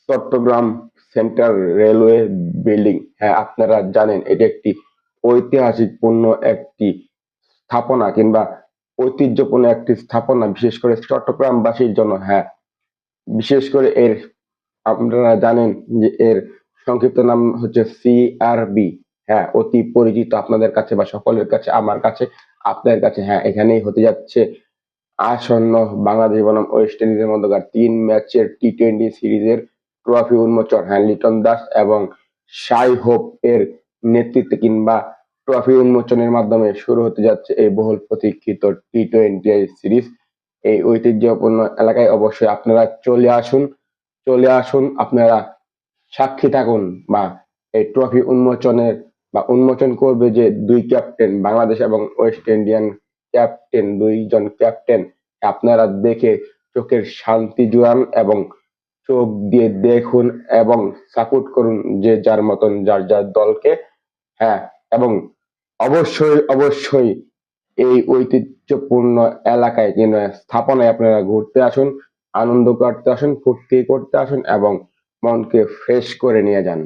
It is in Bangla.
Chittagong central railway building. হ্যাঁ, আপনারা জানেন এটি একটি ঐতিহাসিকপূর্ণ একটি স্থাপনা কিংবা ঐতিহ্যপূর্ণ একটি স্থাপনা, বিশেষ করে চট্টগ্রামবাসীর জন্য। হ্যাঁ, বিশেষ করে আপনারা জানেন যে এর সংক্ষিপ্ত নাম হচ্ছে সিআরবি। হ্যাঁ, অতি পরিচিত আপনাদের কাছে বা সকলের কাছে, আমার কাছে, আপনাদের কাছে। হ্যাঁ, এখানেই হতে যাচ্ছে আসন্ন বাংলাদেশ বনাম ওয়েস্ট ইন্ডিজের মধ্যকার 3 ম্যাচের টি-20 সিরিজের ট্রফি উন্মোচন। হ্যাঁ, লিটন দাস এবং সাই হোপ এর নেতৃত্বে কিংবা ট্রফি উন্মোচনের মাধ্যমে শুরু হতে যাচ্ছে এই বহুল প্রতীক্ষিত টি-20 সিরিজ। এই ঐতিহ্যপূর্ণ এলাকায় অবশ্যই আপনারা চলে আসুন, আপনারা সাক্ষী থাকুন। বা এই ট্রফি উন্মোচনের বা উন্মোচন করবে যে দুই ক্যাপ্টেন, বাংলাদেশ এবং ওয়েস্ট ইন্ডিয়ান ক্যাপ্টেন, দুইজন ক্যাপ্টেন, আপনারা দেখে চোখের শান্তি জুড়ান এবং চোখ দিয়ে দেখুন এবং সাপোর্ট করুন যে যার মতন যার যার দলকে। হ্যাঁ, এবং অবশ্যই এই ঐতিহ্যপূর্ণ এলাকায় কিংবা স্থাপনায় আপনারা ঘুরতে আসুন, আনন্দ করতে আসুন, ফুর্তি করতে আসুন এবং মনকে ফ্রেশ করে নিয়ে যান।